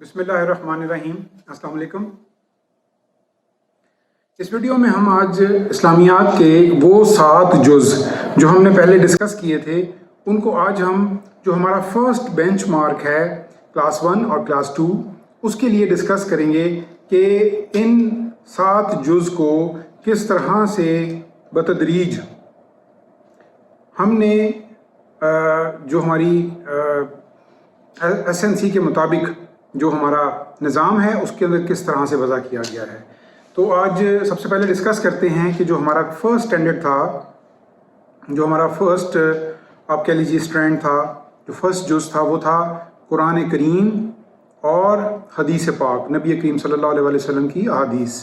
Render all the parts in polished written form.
बिस्मिल्लाहिर्रहमानिर्रहीम। अस्सलाम वालेकुम। इस वीडियो में हम आज इस्लामियात के वो 7 जुज़ जो हमने पहले डिस्कस किए थे उनको आज हम जो हमारा फर्स्ट बेंचमार्क है क्लास 1 और क्लास 2 उसके लिए डिस्कस करेंगे कि इन 7 जुज़ को किस तरह से बतदरीज हमने जो हमारी एसएनसी के मुताबिक जो हमारा निज़ाम है उसके अंदर किस तरह से वज़ा किया गया है। तो आज सबसे पहले डिस्कस करते हैं कि जो हमारा फर्स्ट स्टैंडर्ड था, जो हमारा फर्स्ट आप कह लीजिए स्ट्रैंड था, जो फर्स्ट जुज़ था वो था कुरान करीम और हदीस पाक, नबी करीम सल्लल्लाहु अलैहि वसल्लम की अहादीस।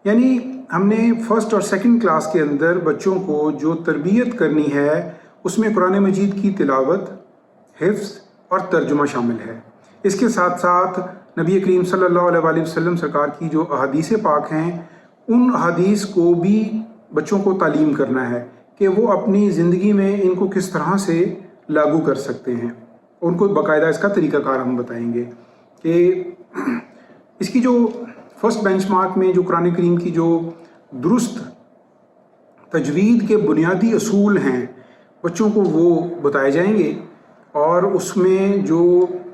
यानी हमने फर्स्ट और सेकंड क्लास के अंदर बच्चों को जो तरबियत करनी है उसमें कुरान मजीद की तिलावत, हिफ्ज़ और तर्जुमा शामिल है। इसके साथ साथ नबी करीम सल्लल्लाहु अलैहि वसल्लम सरकार की जो अहादीस पाक हैं उन अहादीस को भी बच्चों को तालीम करना है कि वो अपनी ज़िंदगी में इनको किस तरह से लागू कर सकते हैं। उनको बाकायदा इसका तरीक़ाकार हम बताएंगे कि इसकी जो फर्स्ट बेंचमार्क में जो कुरान करीम की जो दुरुस्त तजवीद के बुनियादी असूल हैं बच्चों को वो बताए जाएंगे और उसमें जो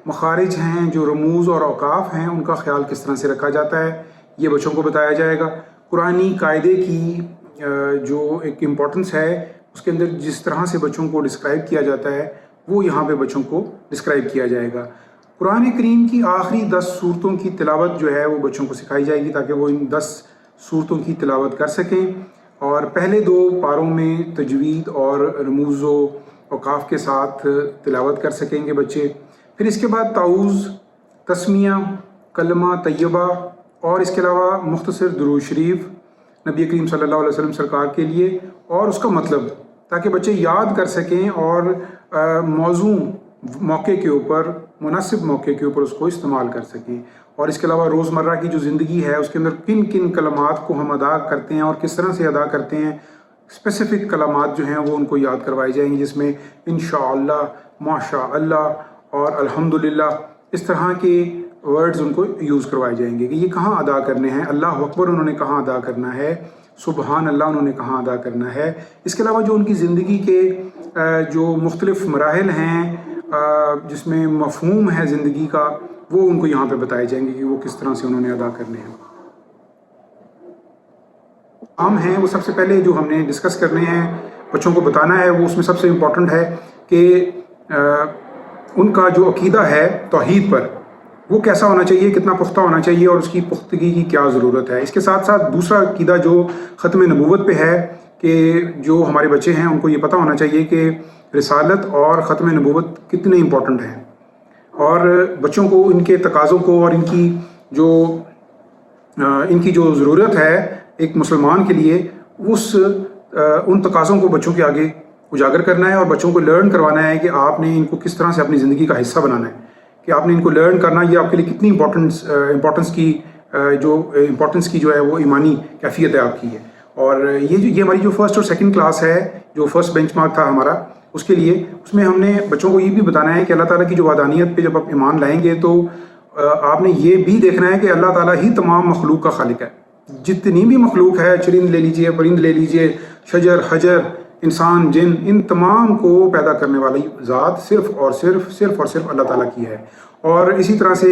मखारिज हैं, जो रमूज़ और औकाफ़ हैं उनका ख्याल किस तरह से रखा जाता है ये बच्चों को बताया जाएगा। कुरानी कायदे की जो एक इम्पोर्टेंस है उसके अंदर जिस तरह से बच्चों को डिस्क्राइब किया जाता है वो यहाँ पे बच्चों को डिस्क्राइब किया जाएगा। कुरान करीम की आखिरी 10 सूरतों की तिलावत जो है वो बच्चों को सिखाई जाएगी ताकि वो इन 10 सूरतों की तिलावत कर सकें और पहले 2 पारों में तजवीद और रमूज़ औकाफ़ के साथ तिलावत कर सकेंगे बच्चे। फिर इसके बाद ताऊज़, तस्मिया, कलमा तैयबा और इसके अलावा मुख्तसर दुरूद शरीफ नबी करीम सल्लल्लाहु अलैहि वसल्लम सरकार के लिए और उसका मतलब, ताकि बच्चे याद कर सकें और मौजू मौके के ऊपर, मुनासिब मौके के ऊपर उसको इस्तेमाल कर सकें। और इसके अलावा रोज़मर्रा की जो ज़िंदगी है उसके अंदर किन किन कलमात को हम अदा करते हैं और किस तरह से अदा करते हैं, स्पेसिफ़िक कलमात जो हैं वो उनको याद करवाई जाएंगी, जिसमें इंशाअल्लाह, माशाअल्लाह और अल्हम्दुलिल्लाह इस तरह के वर्ड्स उनको यूज़ करवाए जाएंगे कि ये कहाँ अदा करने हैं। अल्लाह अकबर उन्होंने कहाँ अदा करना है, सुबहान अल्लाह उन्होंने कहाँ अदा करना है। इसके अलावा जो उनकी ज़िंदगी के जो मुख्तलिफ़ मराहिल हैं जिसमें मफ़हूम है ज़िंदगी का वो उनको यहाँ पे बताए जाएंगे कि वो किस तरह से उन्होंने अदा करने हैं। काम हैं वो सबसे पहले जो हमने डिस्कस करने हैं बच्चों को बताना है वो उसमें सबसे इम्पॉर्टेंट है कि उनका जो अकीदा है तौहीद पर वो कैसा होना चाहिए, कितना पुख्ता होना चाहिए और उसकी पुख्तगी की क्या ज़रूरत है। इसके साथ साथ दूसरा अकीदा जो ख़त्म नबूवत पे है कि जो हमारे बच्चे हैं उनको ये पता होना चाहिए कि रिसालत और ख़त्म नबूवत कितने इम्पॉर्टेंट हैं और बच्चों को इनके तकाज़ों को और इनकी जो ज़रूरत है एक मुसलमान के लिए उन तकाज़ों को बच्चों के आगे उजागर करना है और बच्चों को लर्न करवाना है कि आपने इनको किस तरह से अपनी ज़िंदगी का हिस्सा बनाना है, कि आपने इनको लर्न करना ये आपके लिए कितनी इम्पोर्टेंस की जो है वो ईमानी कैफियत है आपकी है। और ये हमारी जो फर्स्ट और सेकंड क्लास है, जो फर्स्ट बेंचमार्क था हमारा उसके लिए, उसमें हमने बच्चों को ये भी बताना है कि अल्लाह ताला की जो वादानियत पे जब आप ईमान लाएंगे तो आपने ये भी देखना है कि अल्लाह ताला ही तमाम मखलूक का खालिक है। जितनी भी मखलूक है, चरिंद ले लीजिए, परिंद ले लीजिए, शजर हजर, इंसान, जिन, इन तमाम को पैदा करने वाली ज़ात सिर्फ़ और सिर्फ अल्लाह ताला की है। और इसी तरह से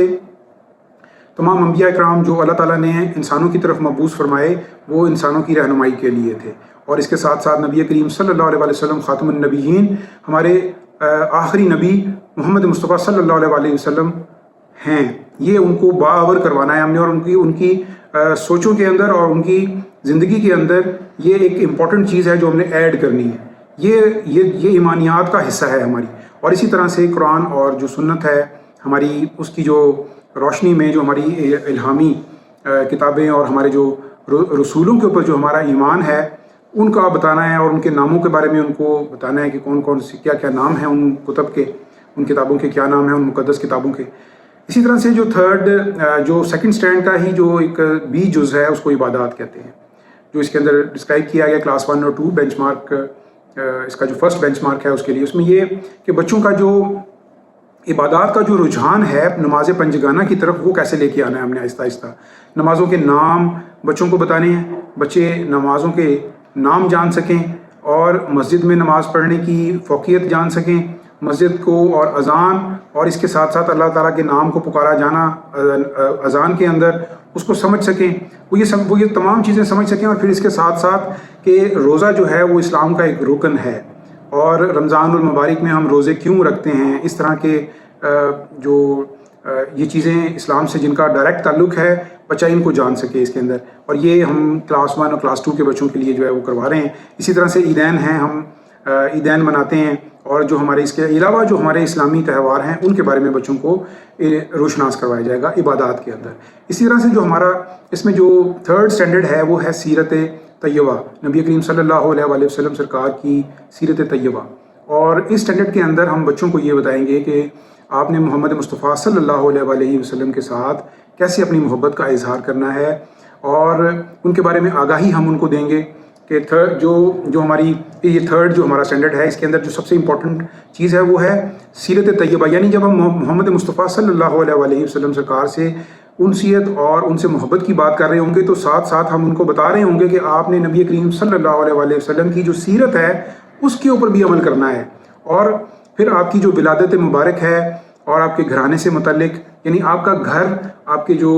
तमाम अंबिया इकराम जो अल्लाह ताला ने इंसानों की तरफ मबूस फरमाए वो इंसानों की रहनुमाई के लिए थे। और इसके साथ साथ नबी करीम सल्लल्लाहु अलैहि वसल्लम ख़ातमुन नबीयीन हमारे आखिरी नबी मोहम्मद मुस्तफ़ा सल्लल्लाहु अलैहि वसल्लम हैं। ये उनको बावर करवाना है हमने और उनकी सोचों के अंदर और उनकी ज़िंदगी के अंदर ये एक इम्पॉर्टेंट चीज़ है जो हमने ऐड करनी है। ये ईमानियात का हिस्सा है हमारी। और इसी तरह से कुरान और जो सुन्नत है हमारी, उसकी जो रोशनी में जो हमारी इल्हामी किताबें और हमारे जो रसूलों के ऊपर जो हमारा ईमान है उनका बताना है और उनके नामों के बारे में उनको बताना है कि कौन कौन से क्या क्या नाम हैं उन कुतब के, उन किताबों के क्या नाम हैं, उन मुक़द्दस किताबों के। इसी तरह से जो सेकंड स्टैंड का ही जो एक बी जुज़ है उसको इबादत कहते हैं, जो इसके अंदर डिस्क्राइब किया गया क्लास 1 और 2 बेंचमार्क, इसका जो फर्स्ट बेंचमार्क है उसके लिए। उसमें ये कि बच्चों का जो इबादत का जो रुझान है नमाज पंजगाना की तरफ, वो कैसे लेके आना है हमने आहिस्ता आहिस्ता। नमाज़ों के नाम बच्चों को बताने हैं, बच्चे नमाज़ों के नाम जान सकें और मस्जिद में नमाज़ पढ़ने की फ़ौक़ियत जान सकें, मस्जिद को और अज़ान और इसके साथ साथ अल्लाह ताला के नाम को पुकारा जाना अज़ान के अंदर, उसको समझ सकें, वो ये तमाम चीज़ें समझ सकें। और फिर इसके साथ साथ कि रोज़ा जो है वो इस्लाम का एक रुकन है और रमज़ानुल मुबारक में हम रोज़े क्यों रखते हैं, इस तरह के जो ये चीज़ें इस्लाम से जिनका डायरेक्ट ताल्लुक़ है, बच्चा इनको जान सके इसके अंदर। और ये हम क्लास 1 और क्लास 2 के बच्चों के लिए जो है वो करवा रहे हैं। इसी तरह से ईदैन हैं, हम ईदैन मनाते हैं और जो हमारे इसके अलावा जो हमारे इस्लामी त्यौहार हैं उनके बारे में बच्चों को रोशनास करवाया जाएगा इबादत के अंदर। इसी तरह से जो हमारा इसमें जो 3rd स्टैंडर्ड है वो है सीरत तैयबा, नबी करीम सल्लल्लाहु अलैहि वसल्लम सरकार की सीरत तैयबा। और इस स्टैंडर्ड के अंदर हम बच्चों को ये बताएंगे कि आपने मोहम्मद मुस्तफ़ा सल्लल्लाहु अलैहि वसल्लम के साथ कैसे अपनी मोहब्बत का इजहार करना है और उनके बारे में आगाही हम उनको देंगे कि जो हमारी ये 3rd जो हमारा स्टैंडर्ड है, इसके अंदर जो सबसे इम्पॉर्टेंट चीज़ है वो है सीरत तैयबा। यानी जब हम मोहम्मद मुस्तफ़ा सल्लल्लाहु अलैहि वसल्लम सरकार से उनसीयत और उनसे मोहब्बत की बात कर रहे होंगे तो साथ साथ हम उनको बता रहे होंगे कि आपने नबी करीम सल्लल्लाहु अलैहि वसल्लम की जो सीरत है उसके ऊपर भी अमल करना है। और फिर आपकी जो विलादत मुबारक है और आपके घराने से मुतल्लिक, यानी आपका घर, आपके जो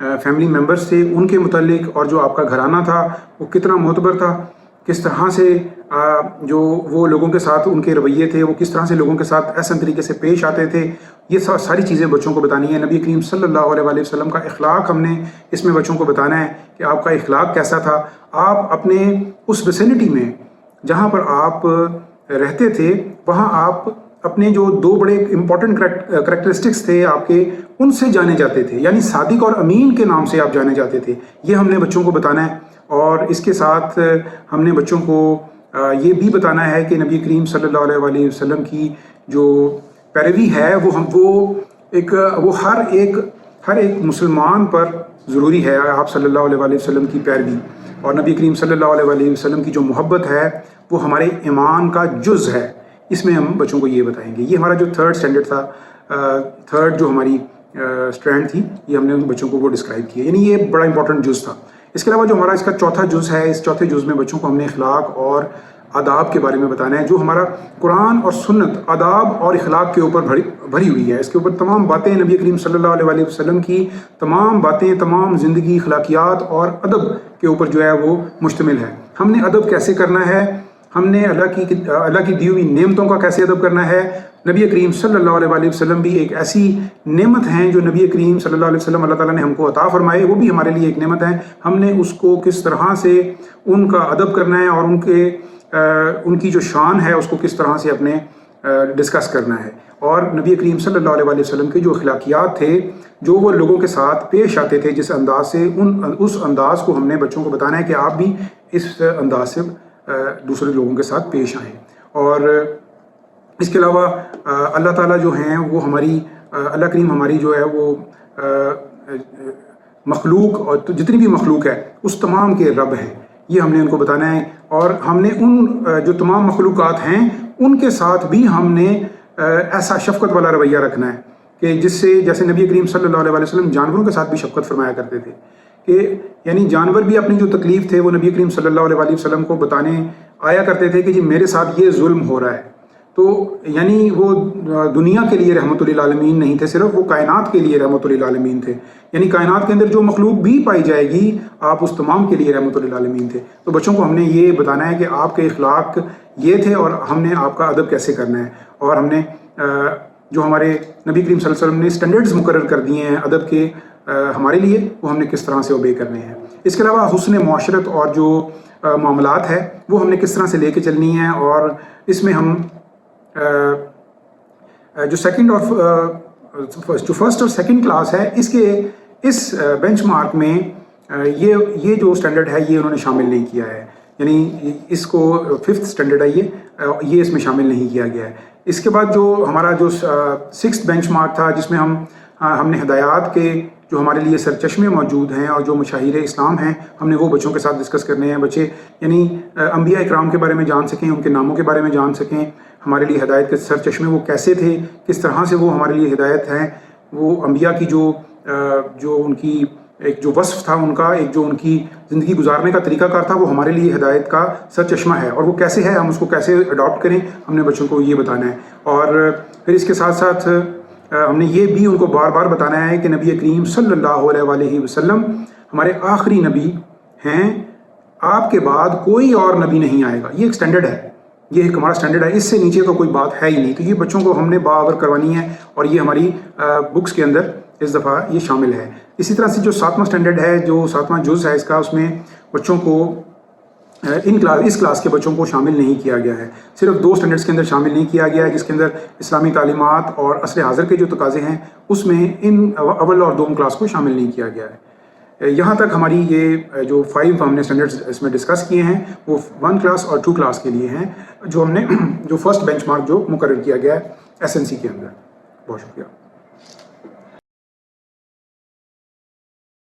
फैमिली मेम्बर्स थे उनके मुतल्लिक और जो आपका घराना था वो कितना मोतबर था, किस तरह से जो वो लोगों के साथ उनके रवैये थे, वो किस तरह से लोगों के साथ ऐसा तरीके से पेश आते थे, ये सारी चीज़ें बच्चों को बतानी है। नबी करीम सल्लल्लाहु अलैहि वसल्लम का इखलाक हमने इसमें बच्चों को बताना है कि आपका इखलाक कैसा था। आप अपने उस विसिनिटी में जहाँ पर आप रहते थे वहाँ आप अपने जो 2 बड़े इंपॉर्टेंट करेक्टरिस्टिक्स थे आपके, उनसे जाने जाते थे, यानी सादिक और अमीन के नाम से आप जाने जाते थे। ये हमने बच्चों को बताना है। और इसके साथ हमने बच्चों को ये भी बताना है कि नबी करीम सल्लल्लाहु अलैहि वसल्लम की जो पैरवी है वो हर एक मुसलमान पर ज़रूरी है, आप सल्लल्लाहु अलैहि वसल्लम की पैरवी। और नबी करीम सल्लल्लाहु अलैहि वसल्लम की जो मोहब्बत है वो हमारे ईमान का जुज़ है। इसमें हम बच्चों को ये बताएंगे। ये हमारा जो 3rd स्टैंडर्ड था, 3rd जो हमारी स्ट्रैंड थी, ये हमने उन बच्चों को वो डिस्क्राइब किया, यानी ये बड़ा इंपॉर्टेंट जुज़ था। इसके अलावा जो हमारा इसका 4था जुज़ है, इस 4थे जुज़ में बच्चों को हमने इखलाक और आदाब के बारे में बताना है। जो हमारा कुरान और सुन्नत आदाब और इखलाक के ऊपर भरी हुई है, इसके ऊपर तमाम बातें नबी करीम सल्लल्लाहु अलैहि वसल्लम की तमाम बातें, तमाम ज़िंदगी, अखलाकियात और अदब के ऊपर जो है वो मुश्तमिल है। हमने अदब कैसे करना है, हमने अल्लाह की दी हुई नेमतों का कैसे अदब करना है। नबी करीम सल्लल्लाहु अलैहि वसल्लम भी एक ऐसी नेमत हैं जो नबी करीम सल्लल्लाहु अलैहि वसल्लम अल्लाह ताला ने हमको अता फरमाए, वो भी हमारे लिए एक नेमत है। हमने उसको किस तरह से उनका अदब करना है और उनकी जो शान है उसको किस तरह से अपने डिस्कस करना है। और नबी करीम सल्लल्लाहु अलैहि वसल्लम के जो अखलाकियात थे, जो वो लोगों के साथ पेश आते थे, जिस अंदाज से उस अंदाज को हमने बच्चों को बताना है कि आप भी इस अंदाज से दूसरे लोगों के साथ पेश आएँ। और इसके अलावा अल्लाह ताला जो हैं वो हमारी अल्लाह करीम हमारी जो है वो मखलूक और तो जितनी भी मखलूक है उस तमाम के रब हैं, ये हमने उनको बताना है। और हमने उन जो तमाम मखलूक़ात हैं उनके साथ भी हमने ऐसा शफ़क़त वाला रवैया रखना है कि जिससे, जैसे नबी करीम सल्लल्लाहु अलैहि वसल्लम जानवरों के साथ भी शफ़क़त फरमाया करते थे कि यानी जानवर भी अपनी जो तकलीफ़ थे वो नबी करीम सल्लल्लाहु अलैहि वसल्लम को बताने आया करते थे कि जी मेरे साथ ये जुल्म हो रहा है। तो यानी वो दुनिया के लिए रहमतुल आलमीन नहीं थे, सिर्फ वो कायनात के लिए रहमतुल आलमीन थे। यानी कायनात के अंदर जो मखलूक भी पाई जाएगी आप उस तमाम के लिए रहमतुल आलमीन थे। तो बच्चों को हमने ये बताना है कि आपके इखलाक ये थे और हमने आपका अदब कैसे करना है। और हमने जो हमारे नबी करीम सल्लल्लाहु अलैहि वसल्लम ने स्टैंडर्ड्स मुकर्रर कर दिए हैं अदब के हमारे लिए, वो हमने किस तरह से ओबे करने हैं। इसके अलावा हुस्न मुआशरत और जो मामलात है वो हमने किस तरह से लेके चलनी है। और इसमें हम जो फर्स्ट और सेकंड क्लास है इस बेंचमार्क में ये जो स्टैंडर्ड है ये उन्होंने शामिल नहीं किया है, यानी इसको 5th स्टैंडर्ड है ये इसमें शामिल नहीं किया गया है। इसके बाद जो हमारा जो 6th बेंचमार्क था जिसमें हमने हिदायत के जो हमारे लिए सरचश्मे मौजूद हैं और जो मशाहिर इस्लाम हैं हमने वो बच्चों के साथ डिस्कस करने हैं। बच्चे यानी अंबिया इकराम के बारे में जान सकें, उनके नामों के बारे में जान सकें, ہمارے لیے ہدایت کے سر چشمے وہ کیسے تھے، کس طرح سے وہ ہمارے لیے ہدایت ہیں، وہ انبیاء کی جو ان کی ایک جو وصف تھا ان کا، ایک جو ان کی زندگی گزارنے کا طریقہ کار تھا، وہ ہمارے لیے ہدایت کا سر چشمہ ہے، اور وہ کیسے ہے، ہم اس کو کیسے اڈاپٹ کریں، ہم نے بچوں کو یہ بتانا ہے۔ اور پھر اس کے ساتھ ساتھ ہم نے یہ بھی ان کو بار بار بتانا ہے کہ نبی کریم صلی اللہ علیہ وآلہ وسلم ہمارے آخری نبی ہیں، آپ کے بعد کوئی اور نبی نہیں آئے گا۔ یہ ایک سٹینڈرڈ ہے، یہ ایک ہمارا سٹینڈرڈ ہے، اس سے نیچے تو کوئی بات ہے ہی نہیں۔ تو یہ بچوں کو ہم نے باور کروانی ہے، اور یہ ہماری بکس کے اندر اس دفعہ یہ شامل ہے۔ اسی طرح سے جو 7واں سٹینڈرڈ ہے، جو 7واں جز ہے اس کا، اس میں بچوں کو اس کلاس کے بچوں کو شامل نہیں کیا گیا ہے، صرف 2 سٹینڈرڈس کے اندر شامل نہیں کیا گیا ہے، جس کے اندر اسلامی تعلیمات اور عصر حاضر کے جو تقاضے ہیں اس میں ان اول اور دوم کلاس کو شامل نہیں کیا گیا ہے۔ یہاں تک ہماری یہ جو 5 ہم نے سٹینڈرڈس اس میں ڈسکس کیے ہیں وہ 1 کلاس اور 2 کلاس کے لیے ہیں، جو ہم نے جو فرسٹ بینچ مارک جو مقرر کیا گیا ہے SNC کے اندر۔ بہت شکریہ۔